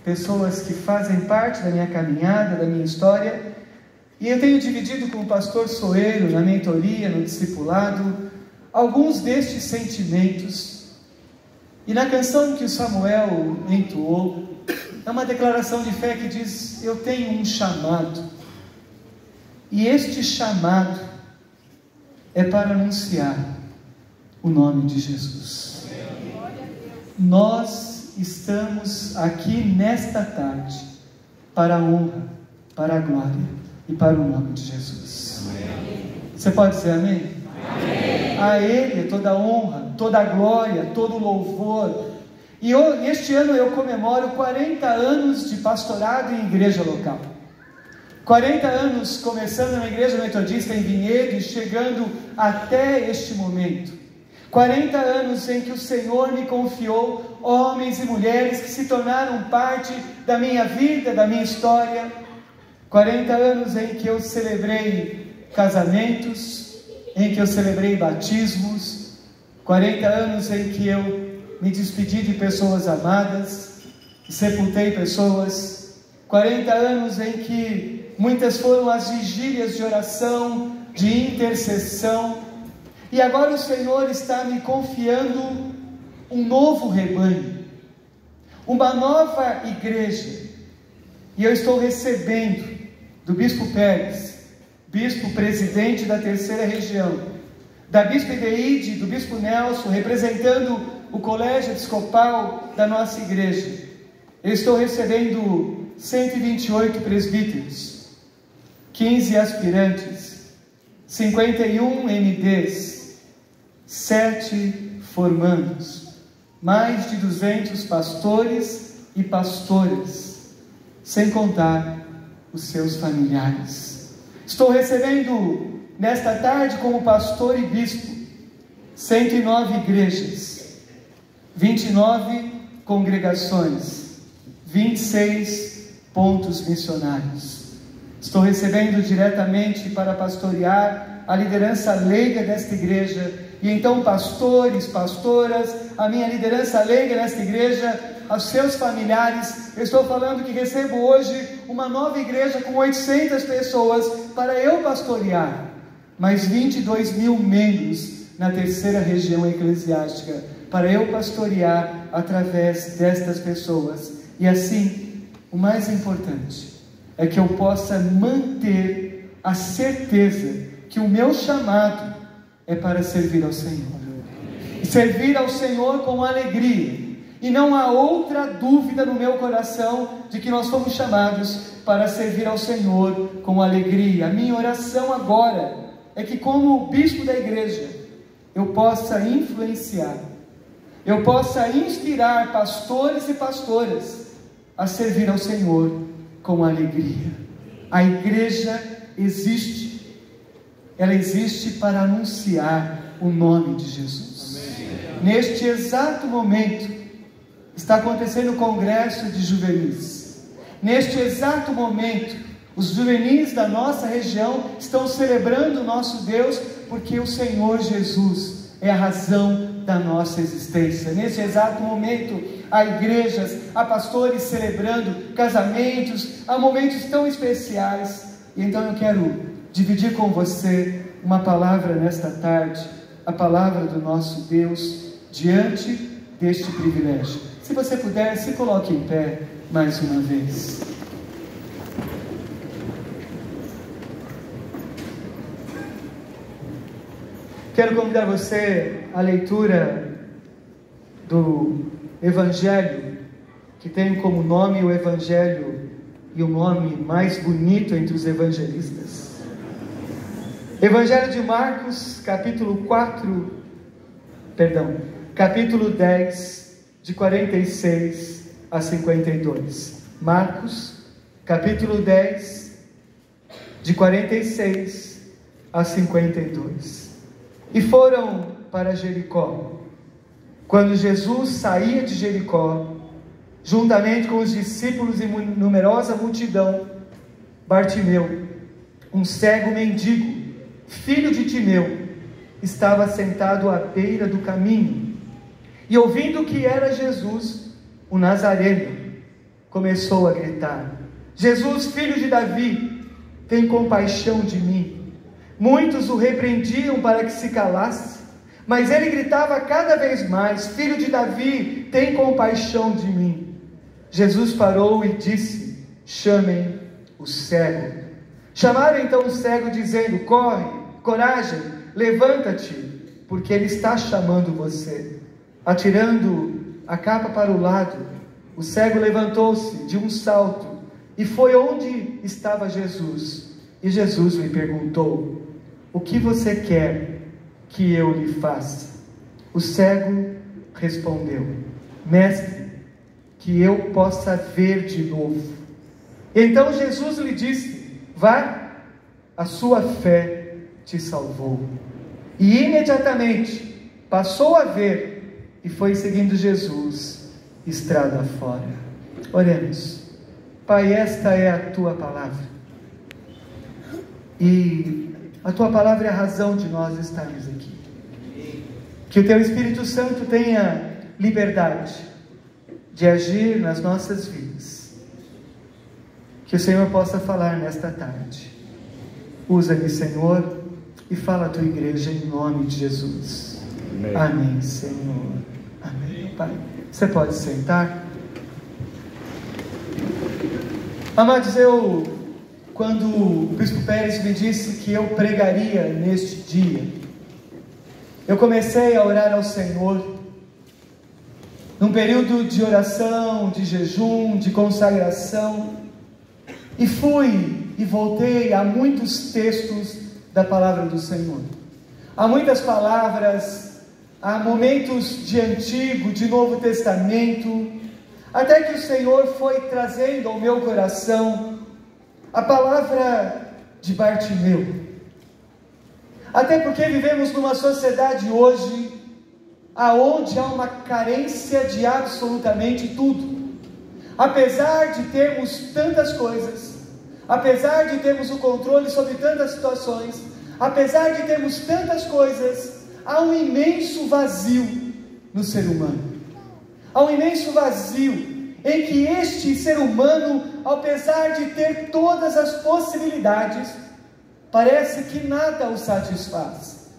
pessoas que fazem parte da minha caminhada, da minha história, e eu tenho dividido com o pastor Soeiro, na mentoria, no discipulado, alguns destes sentimentos. E na canção que o Samuel entoou, é uma declaração de fé que diz: eu tenho um chamado, e este chamado é para anunciar o nome de Jesus. Nós estamos aqui nesta tarde para a honra, para a glória e para o nome de Jesus. Você pode dizer amém? Amém. A Ele toda a honra, toda a glória, todo o louvor. E este ano eu comemoro 40 anos de pastorado em igreja local. 40 anos começando na igreja metodista em Vinhedo e chegando até este momento. 40 anos em que o Senhor me confiou homens e mulheres que se tornaram parte da minha vida, da minha história. 40 anos em que eu celebrei casamentos, em que eu celebrei batismos. 40 anos em que eu me despedi de pessoas amadas, sepultei pessoas. 40 anos em que muitas foram as vigílias de oração, de intercessão. E agora o Senhor está me confiando um novo rebanho, uma nova igreja. E eu estou recebendo do Bispo Pérez, Bispo presidente da terceira região, da Bispo Ideide, do Bispo Nelson, representando o colégio episcopal da nossa igreja. Eu estou recebendo 128 presbíteros, 15 aspirantes, 51 MDs, 7 formandos, mais de 200 pastores e pastoras, sem contar os seus familiares. Estou recebendo nesta tarde como pastor e bispo 109 igrejas, 29 congregações, 26 pontos missionários. Estou recebendo diretamente para pastorear a liderança leiga desta igreja, e então pastores, pastoras, a minha liderança leiga nesta igreja, aos seus familiares. Eu estou falando que recebo hoje uma nova igreja com 800 pessoas para eu pastorear, mais 22 mil membros na terceira região eclesiástica, para eu pastorear através destas pessoas. E assim, o mais importante é que eu possa manter a certeza que o meu chamado é para servir ao Senhor. Servir ao Senhor com alegria. E não há outra dúvida no meu coração de que nós fomos chamados para servir ao Senhor com alegria. A minha oração agora é que, como bispo da igreja, eu possa influenciar, eu possa inspirar pastores e pastoras a servir ao Senhor com alegria. A igreja existe, ela existe para anunciar o nome de Jesus. Amém. Neste exato momento está acontecendo o congresso de juvenis. Neste exato momento, os juvenis da nossa região estão celebrando o nosso Deus, porque o Senhor Jesus é a razão da nossa existência. Neste exato momento, há igrejas, há pastores celebrando casamentos, há momentos tão especiais. E então eu quero dividir com você uma palavra nesta tarde, a palavra do nosso Deus, diante deste privilégio. Se você puder, se coloque em pé mais uma vez. Quero convidar você à leitura do Evangelho, que tem como nome o Evangelho e o nome mais bonito entre os evangelistas. Evangelho de Marcos, capítulo 10, de 46 a 52. Marcos, capítulo 10, de 46 a 52. E foram para Jericó. Quando Jesus saía de Jericó, juntamente com os discípulos e numerosa multidão, Bartimeu, um cego mendigo, filho de Timeu, estava sentado à beira do caminho. E ouvindo que era Jesus, o Nazareno, começou a gritar: Jesus, filho de Davi, tem compaixão de mim. Muitos o repreendiam para que se calasse, mas ele gritava cada vez mais: Filho de Davi, tem compaixão de mim. Jesus parou e disse: Chamem o cego. Chamaram então o cego, dizendo: Corre, coragem, levanta-te, porque ele está chamando você. Atirando a capa para o lado, o cego levantou-se de um salto e foi onde estava Jesus. E Jesus lhe perguntou: O que você quer que eu lhe faça? O cego respondeu: Mestre, que eu possa ver de novo. Então Jesus lhe disse: Vá, a sua fé te salvou. E imediatamente passou a ver e foi seguindo Jesus estrada fora. Oremos. Pai, esta é a tua palavra, e a tua palavra é a razão de nós estarmos aqui. Que o teu Espírito Santo tenha liberdade de agir nas nossas vidas. Que o Senhor possa falar nesta tarde. Usa-me, Senhor, e fala a tua igreja em nome de Jesus. Amém, amém, Senhor. Amém, Pai. Você pode sentar. Amados, quando o Bispo Pérez me disse que eu pregaria neste dia, eu comecei a orar ao Senhor, num período de oração, de jejum, de consagração, e fui e voltei a muitos textos da palavra do Senhor, há muitas palavras, há momentos de Antigo, de Novo Testamento, até que o Senhor foi trazendo ao meu coração a palavra de Bartimeu. Até porque vivemos numa sociedade hoje aonde há uma carência de absolutamente tudo. Apesar de termos tantas coisas, apesar de termos o controle sobre tantas situações, apesar de termos tantas coisas, há um imenso vazio no ser humano. Há um imenso vazio em que este ser humano, apesar de ter todas as possibilidades, parece que nada o satisfaz.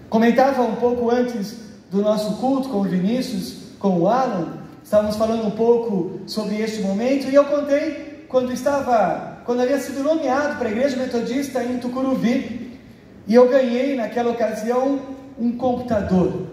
Comentava um pouco antes do nosso culto com o Vinícius, com o Alan, estávamos falando um pouco sobre este momento, e eu contei quando havia sido nomeado para a Igreja Metodista em Tucuruvi, e eu ganhei naquela ocasião um computador.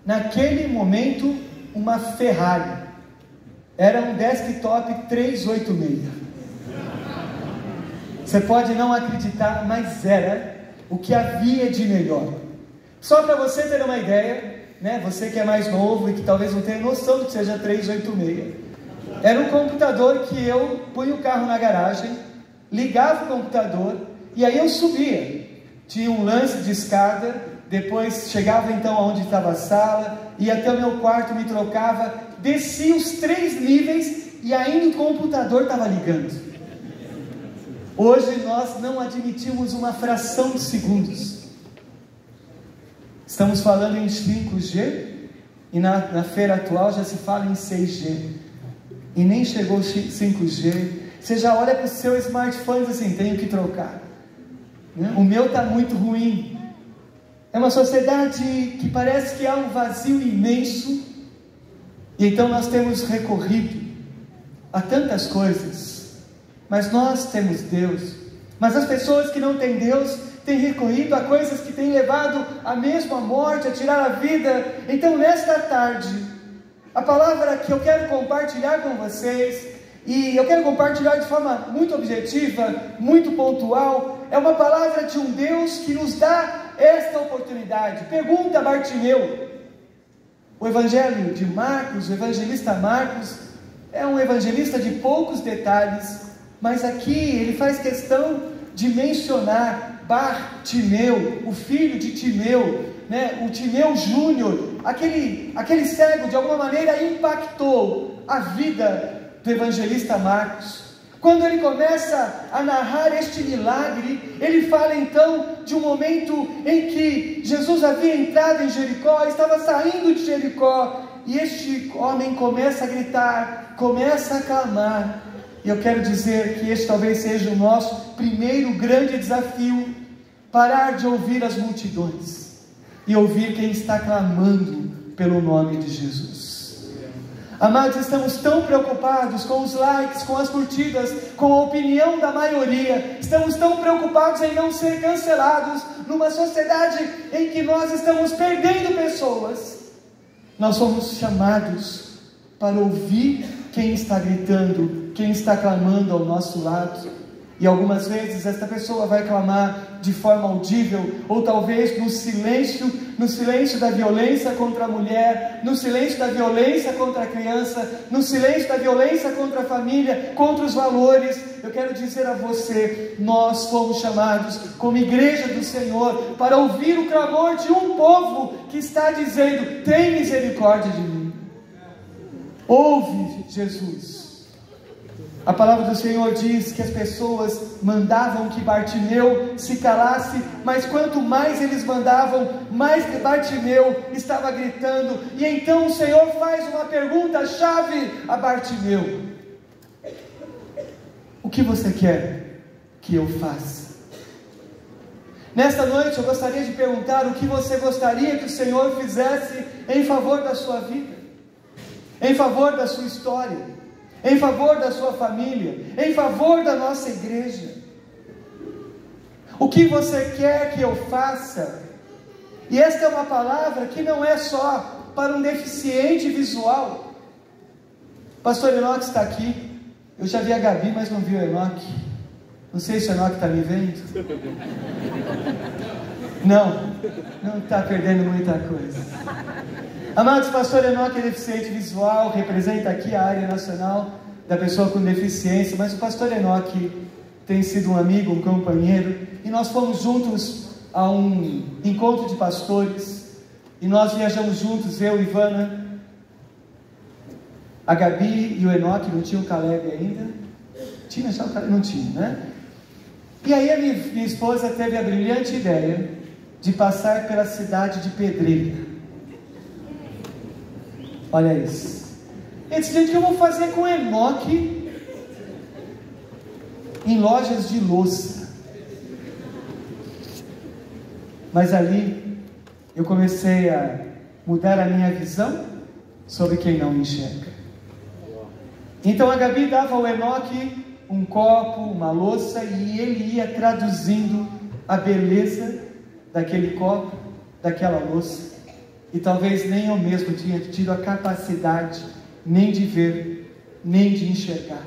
Naquele momento, uma Ferrari. Era um desktop 386. Você pode não acreditar, mas era o que havia de melhor. Só para você ter uma ideia, né? Você que é mais novo e que talvez não tenha noção do que seja 386. Era um computador que eu punha o carro na garagem, ligava o computador e aí eu subia. Tinha um lance de escada, depois chegava então aonde estava a sala, ia até o meu quarto, me trocava, descia os 3 níveis e ainda o computador estava ligando. Hoje nós não admitimos uma fração de segundos. Estamos falando em 5G e na feira atual já se fala em 6G. E nem chegou 5G. Você já olha para o seu smartphone e diz assim: tenho que trocar. O meu está muito ruim. É uma sociedade que parece que há um vazio imenso. E então nós temos recorrido a tantas coisas. Mas nós temos Deus. Mas as pessoas que não têm Deus têm recorrido a coisas que têm levado a mesma morte, a tirar a vida. Então nesta tarde, a palavra que eu quero compartilhar com vocês, e eu quero compartilhar de forma muito objetiva, muito pontual, é uma palavra de um Deus que nos dá esta oportunidade. Pergunta a Bartimeu. O evangelho de Marcos, o evangelista Marcos, é um evangelista de poucos detalhes, mas aqui ele faz questão de mencionar Bartimeu, o filho de Timeu, né? O Timeu Júnior, aquele cego de alguma maneira impactou a vida do evangelista Marcos. Quando ele começa a narrar este milagre, ele fala então de um momento em que Jesus havia entrado em Jericó, estava saindo de Jericó, e este homem começa a gritar, começa a clamar. E eu quero dizer que este talvez seja o nosso primeiro grande desafio: parar de ouvir as multidões e ouvir quem está clamando pelo nome de Jesus. Amados, estamos tão preocupados com os likes, com as curtidas, com a opinião da maioria. Estamos tão preocupados em não ser cancelados numa sociedade em que nós estamos perdendo pessoas. Nós somos chamados para ouvir quem está gritando, quem está clamando ao nosso lado. E algumas vezes esta pessoa vai clamar de forma audível, ou talvez no silêncio da violência contra a mulher, no silêncio da violência contra a criança, no silêncio da violência contra a família, contra os valores. Eu quero dizer a você, nós fomos chamados como igreja do Senhor para ouvir o clamor de um povo que está dizendo: tem misericórdia de mim. Ouve, Jesus. A palavra do Senhor diz que as pessoas mandavam que Bartimeu se calasse, mas quanto mais eles mandavam, mais que Bartimeu estava gritando. E então o Senhor faz uma pergunta-chave a Bartimeu: o que você quer que eu faça? Nesta noite eu gostaria de perguntar: o que você gostaria que o Senhor fizesse em favor da sua vida, em favor da sua história, em favor da sua família, em favor da nossa igreja? O que você quer que eu faça? E esta é uma palavra que não é só para um deficiente visual. Pastor Enoque está aqui. Eu já vi a Gabi, mas não vi o Enoque. Não sei se o Enoque está me vendo. Não está perdendo muita coisa. Amados, pastor Enoque é deficiente visual, representa aqui a área nacional da pessoa com deficiência, mas o pastor Enoque tem sido um amigo, um companheiro, e nós fomos juntos a um encontro de pastores, e nós viajamos juntos, eu e Ivana, a Gabi e o Enoque. Não tinha o Caleb ainda? Tinha já o Caleb? Não tinha, né? E aí a minha esposa teve a brilhante ideia de passar pela cidade de Pedreira. Olha isso. Eu disse: gente, o que eu vou fazer com Enoque em lojas de louça? Mas ali eu comecei a mudar a minha visão sobre quem não enxerga. Então a Gabi dava ao Enoque um copo, uma louça, e ele ia traduzindo a beleza daquele copo, daquela louça. E talvez nem eu mesmo tinha tido a capacidade nem de ver, nem de enxergar.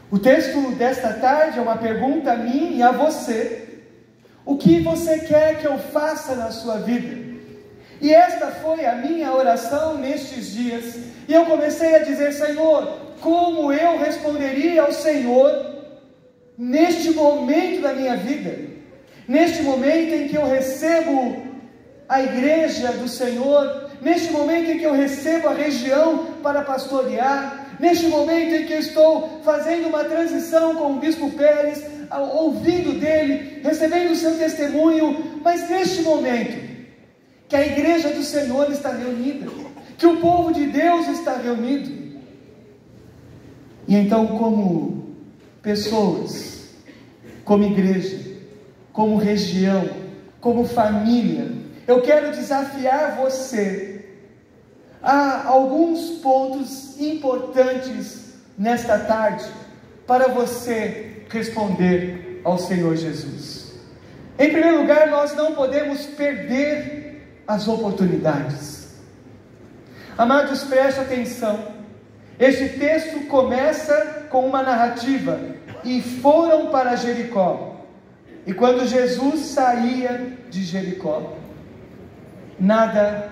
O texto desta tarde é uma pergunta a mim e a você: o que você quer que eu faça na sua vida? E esta foi a minha oração nestes dias. E eu comecei a dizer: Senhor, como eu responderia ao Senhor neste momento da minha vida, neste momento em que eu recebo a igreja do Senhor, neste momento em que eu recebo a região para pastorear, neste momento em que eu estou fazendo uma transição com o Bispo Pérez, ouvindo dele, recebendo o seu testemunho, mas neste momento que a igreja do Senhor está reunida, que o povo de Deus está reunido. E então, como pessoas, como igreja, como região, como família, eu quero desafiar você a alguns pontos importantes nesta tarde para você responder ao Senhor Jesus. Em primeiro lugar, nós não podemos perder as oportunidades. Amados, preste atenção. Este texto começa com uma narrativa: e foram para Jericó. E quando Jesus saía de Jericó, nada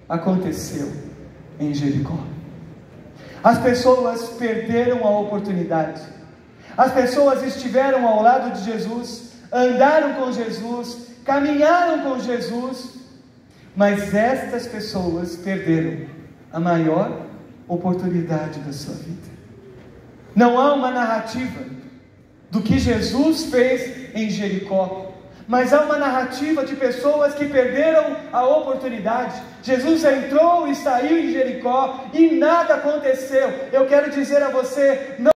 aconteceu em Jericó. As pessoas perderam a oportunidade. As pessoas estiveram ao lado de Jesus, andaram com Jesus, caminharam com Jesus, mas estas pessoas perderam a maior oportunidade da sua vida. Não há uma narrativa do que Jesus fez em Jericó. mas há uma narrativa de pessoas que perderam a oportunidade. Jesus entrou e saiu em Jericó e nada aconteceu. Eu quero dizer a você, não